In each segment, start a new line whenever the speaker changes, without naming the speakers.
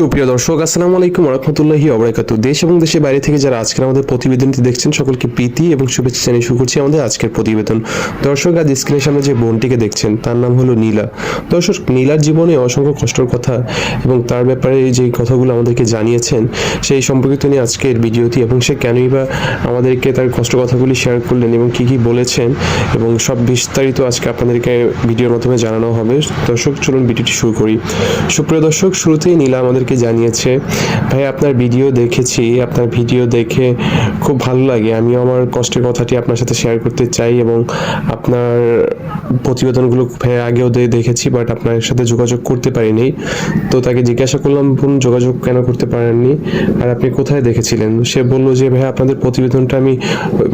সুপ্রিয় দর্শক, আসসালামু আলাইকুম ওয়া রাহমাতুল্লাহি ওয়া বারাকাতুহু। দেশ এবং দেশের বাইরে থেকে যারা আজকের আমাদের প্রতিবেদনটি দেখছেন সকলকে প্রীতি এবং শুভেচ্ছা জানিয়ে শুরু করছি আমাদের আজকের প্রতিবেদন। দর্শক, আজ স্ক্রিনের সামনে যে বোনটিকে দেখছেন তার নাম হলো নীলা। দর্শক, নীলার জীবনে অসংখ্য কষ্টের কথা এবং তার ব্যাপারে যে কথাগুলো আমাদেরকে জানিয়েছেন সেই সম্পর্কিত নিয়ে আজকের ভিডিওটি, এবং সে কেনই বা আমাদেরকে তার কষ্ট কথাগুলি শেয়ার করলেন এবং কি কি বলেছেন এবং সব বিস্তারিত আজকে আপনাদেরকে ভিডিওর মাধ্যমে জানানো হবে। দর্শক, চলুন ভিডিওটি শুরু করি। সুপ্রিয় দর্শক, শুরুতেই নীলা আমাদেরকে জানিয়েছে, ভাই আপনার ভিডিও দেখেছি, আপনার ভিডিও দেখে খুব ভালো লাগে, আমিও আমার কষ্টের কথাটি আপনার সাথে শেয়ার করতে চাই এবং আপনার প্রতিবেদনগুলো ভাই আগেও দেখেছি, বাট আপনার সাথে যোগাযোগ করতে পারিনি। তো তাকে জিজ্ঞাসা করলাম যোগাযোগ কেন করতে পারেননি আর আপনি কোথায় দেখেছিলেন। সে বললো যে ভাই আপনাদের প্রতিবেদনটা আমি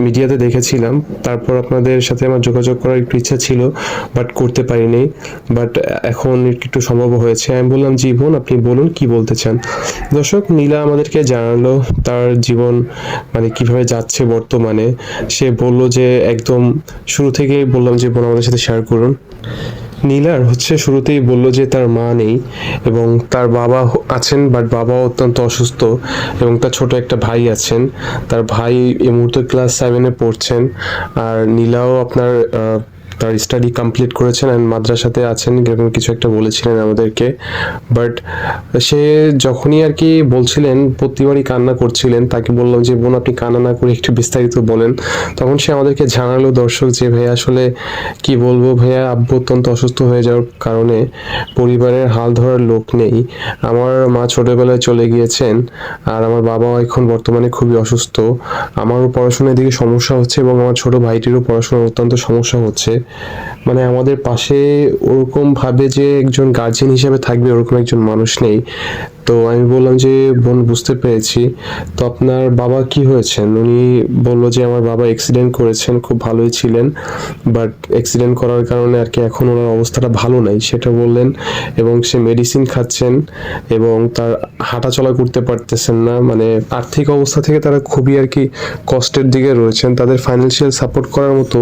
মিডিয়াতে দেখেছিলাম, তারপর আপনাদের সাথে আমার যোগাযোগ করার একটু ইচ্ছা ছিল বাট করতে পারিনি, বাট এখন একটু সম্ভব হয়েছে। আমি বললাম জি বোন, আপনি বলুন কি বলতে চান। দর্শক, নীলা আমাদেরকে জানালো তার জীবন মানে কিভাবে যাচ্ছে বর্তমানে। সে বলল যে একদম শুরু থেকেই বললাম যে বোন আমাদের সাথে শেয়ার করুন। নীলার শুরুতেই বলল যে তার মা নেই এবং তার বাবা আছেন, বাট বাবা অত্যন্ত অসুস্থ এবং তার ছোট একটা ভাই আছেন। তার ভাই এই মুহূর্তে ক্লাস 7-এ পড়ছেন। আর নীলাও আপনার তার স্টাডি কমপ্লিট করেছেন অ্যান্ড মাদ্রাসাতে আছেন এরকম কিছু একটা বলেছিলেন আমাদেরকে। বাট সে যখনই আর কি বলছিলেন প্রতিবারই কান্না করছিলেন, তাকে বললাম যে বোন আপনি কান্না না করে একটু বিস্তারিত বলেন। তখন সে আমাদেরকে জানালো দর্শক যে ভাইয়া আসলে কি বলবো, ভাইয়া আব্বু অত্যন্ত অসুস্থ হয়ে যাওয়ার কারণে পরিবারের হাল ধরার লোক নেই। আমার মা ছোটবেলায় চলে গিয়েছেন আর আমার বাবা এখন বর্তমানে খুবই অসুস্থ। আমারও পড়াশোনার দিকে সমস্যা হচ্ছে এবং আমার ছোট ভাইটিরও পড়াশোনার অত্যন্ত সমস্যা হচ্ছে। মানে আমাদের পাশে ওরকম ভাবে যে একজন গার্জিয়ান হিসেবে থাকবে ওরকম একজন মানুষ নেই। তো আমি বললাম যে বোন বুঝতে পেরেছি, তো আপনার বাবা কি হয়েছেন। উনি বললো যে আমার বাবা অ্যাক্সিডেন্ট করেছেন, খুব ভালোই ছিলেন, বাট অ্যাক্সিডেন্ট করার কারণে আর কি এখন ওনার অবস্থাটা ভালো নাই সেটা বললেন, এবং সে মেডিসিন খাচ্ছেন এবং তার হাঁটা চলা করতে পারতেছেন না। মানে আর্থিক অবস্থা থেকে তারা খুবই আর কি কষ্টের দিকে রয়েছেন, তাদের ফাইন্যান্সিয়াল সাপোর্ট করার মতো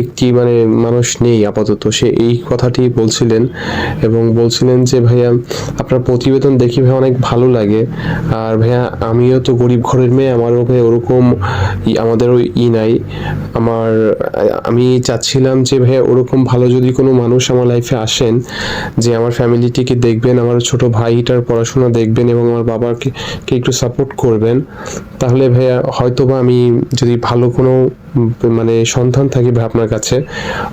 একটি মানে মানুষ নেই আপাতত। সে এই কথাটি বলছিলেন এবং বলছিলেন যে ভাইয়া আপনার প্রতিবেদন দেখি ভাই অনেক ভালো লাগে, আর ভাইয়া আমিও তো গরিব ঘরের মেয়ে, আমারও ভাই ওরকম আমাদেরও নাই। আমি চাচ্ছিলাম যে ভাইয়া ওরকম ভালো যদি কোনো মানুষ আমার লাইফে আসেন যে আমার ফ্যামিলিটিকে দেখবেন, আমার ছোট ভাইটার পড়াশোনা দেখবেন এবং আমার বাবাকে একটু সাপোর্ট করবেন, তাহলে ভাইয়া হয়তোবা আমি যদি ভালো কোনো মানে সন্ধান থাকি ভাই আপনার কাছে,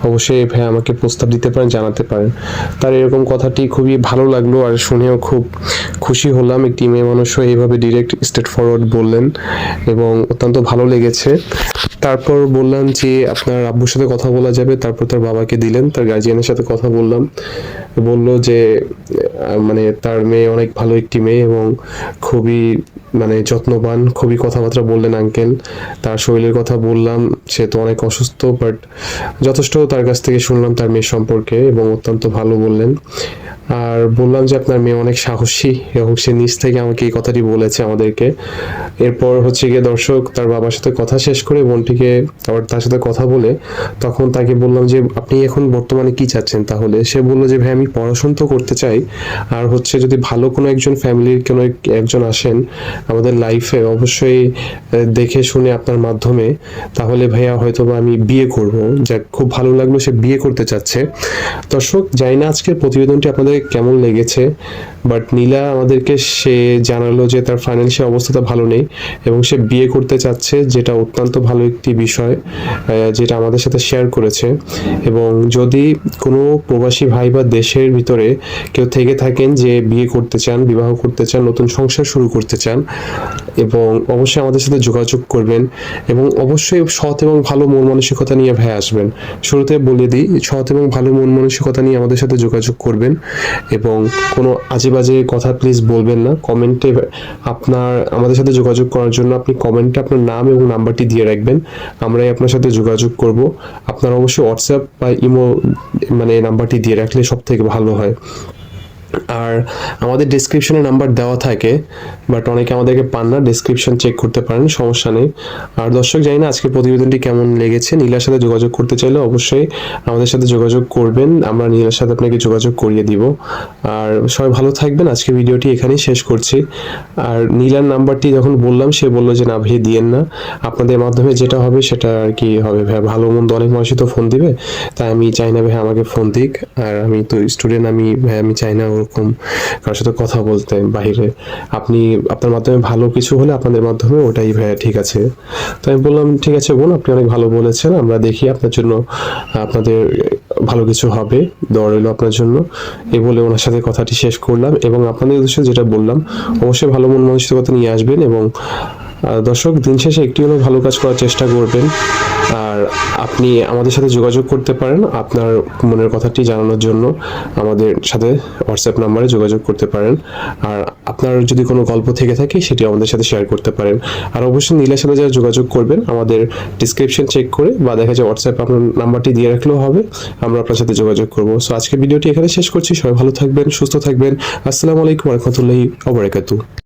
অবশ্যই ভাই আমাকে প্রস্তাব দিতে পারেন, জানাতে পারেন। তার এরকম কথাটি খুবই ভালো লাগলো আর শুনেও খুব খুশি হলাম। একটি মেয়ে মানুষও এইভাবে ডিরেক্ট স্ট্রেট ফরওয়ার্ড বললেন এবং অত্যন্ত ভালো লেগেছে। তারপর বললাম যে আপনার আব্বুর সাথে কথা বলা যাবে, তারপর তার বাবাকে দিলেন, তার গার্জিয়ানের সাথে কথা বললাম। বললো যে মানে তার মেয়ে অনেক ভালো একটি মেয়ে এবং খুবই মানে যত্নবান, খুবই কথাবার্তা বললেন আঙ্কেল। তার শরীরের কথা বললাম, সে তো অনেক অসুস্থ, বাট যথেষ্ট তার কাছ থেকে শুনলাম তার মেয়ে সম্পর্কে এবং অত্যন্ত ভালো বললেন। আর বললাম যে আপনার মেয়ে অনেক সাহসী এবং সে নিজ থেকে আমাকে এই কথাটি বলেছে আমাদেরকে। এরপর গিয়ে দর্শক তার বাবার সাথে কথা শেষ করে বোনটিকে আবার তার সাথে কথা বলে তখন তাকে বললাম যে আপনি এখন বর্তমানে কি চাচ্ছেন। তাহলে সে বললো যে ভাই আমি পড়াশোনা তো করতে চাই, আর যদি ভালো কোনো একজন ফ্যামিলির কোনো একজন আসেন আমাদের লাইফে অবশ্যই দেখে শুনে আপনার মাধ্যমে, তাহলে ভাইয়া হয়তো বা আমি বিয়ে করব। যাক, খুব ভালো লাগলো সে বিয়ে করতে চাচ্ছে। দর্শক, জানি না আজকের প্রতিবেদনটি আপনাদের কেমন লেগেছে, বাট নীলা আমাদেরকে সে জানালো যে তার ফাইন্যান্সিয়াল অবস্থাটা ভালো নেই এবং সে বিয়ে করতে চাচ্ছে, যেটা অত্যন্ত ভালো একটি বিষয় যেটা আমাদের সাথে শেয়ার করেছে। এবং যদি কোনো প্রবাসী ভাই বা দেশের ভিতরে কেউ থেকে থাকেন যে বিয়ে করতে চান, বিবাহ করতে চান, নতুন সংসার শুরু করতে চান, এবং অবশ্যই আমাদের সাথে যোগাযোগ করবেন এবং অবশ্যই সৎ এবং ভালো মন মানসিকতা নিয়ে ভাই আসবেন। শুরুতে বলে দিই, সৎ এবং ভালো মন মানসিকতা নিয়ে আমাদের সাথে যোগাযোগ করবেন এবং কোনো আজে বাজে কথা প্লিজ বলবেন না। কমেন্টে আমাদের সাথে যোগাযোগ করার জন্য আপনি কমেন্টে আপনার নাম এবং নাম্বারটি দিয়ে রাখবেন, আমরাই আপনার সাথে যোগাযোগ করব। আপনার অবশ্যই হোয়াটসঅ্যাপ বা ইমো মানে নাম্বারটি দিয়ে রাখলে সব থেকে ভালো হয়। আর আমাদের ডেসক্রিপশনে নাম্বার দেওয়া থাকে, বাট অনেকে আমাদেরকে পান না। ডেসক্রিপশন চেক করতে পারেন, সমস্যা নেই। আর দর্শক, জানি না আজকের প্রতিবেদনটি কেমন লেগেছে। নীলার সাথে যোগাযোগ করতে চাইলে অবশ্যই আমাদের সাথে যোগাযোগ করবেন, আমরা নীলার সাথে আপনাকে যোগাযোগ করিয়ে দিব। আর সবাই ভালো থাকবেন। আজকে ভিডিওটি এখানেই শেষ করছি। আর নীলার নাম্বারটি যখন বললাম, সে বললো যে না ভাই দিয়েন না, আপনাদের মাধ্যমে যেটা হবে সেটা আর কি হবে ভাই। ভালো মন্দ অনেক মানুষই তো ফোন দিবে, তাই আমি চাই না ভাই আমাকে ফোন দিক। আর আমি তো স্টুডেন্ট, আমি চাই না ওরকম কারোর সাথে কথা বলতে বাইরে। আপনি আপনার মাধ্যমে ভালো কিছু হলে আপনাদের মাধ্যমে ওটাই ভাইয়া ঠিক আছে। তো আমি বললাম ঠিক আছে বোন, আপনি অনেক ভালো বলেছেন, আমরা দেখি আপনার জন্য আপনাদের ভালো কিছু হবে, দোয়া রইল আপনার জন্য। এই বলে ওনার সাথে কথাটি শেষ করলাম, এবং আপনাদের উদ্দেশ্যে যেটা বললাম, অবশ্যই ভালো মন মানসিকতা নিয়ে আসবেন। এবং দর্শক, দিন শেষে একটি হলেও ভালো কাজ করার চেষ্টা করবেন। আর আপনি আমাদের সাথে যোগাযোগ করতে পারেন আপনার মনের কথাটি জানানোর জন্য, আমাদের সাথে হোয়াটসঅ্যাপ নাম্বারে যোগাযোগ করতে পারেন। আর আপনার যদি কোনো গল্প থেকে থাকে সেটি আমাদের সাথে শেয়ার করতে পারেন। আর অবশ্যই নীলার সাথে যারা যোগাযোগ করবেন, আমাদের ডিসক্রিপশন চেক করে বা দেখা যায় হোয়াটসঅ্যাপ আপনার নাম্বারটি দিয়ে রাখলেও হবে, আমরা আপনার সাথে যোগাযোগ করবো। সো আজকে ভিডিওটি এখানে শেষ করছি। সবাই ভালো থাকবেন, সুস্থ থাকবেন। আসসালামু আলাইকুম ওয়া রাহমাতুল্লাহি ওয়া বারাকাতুহু।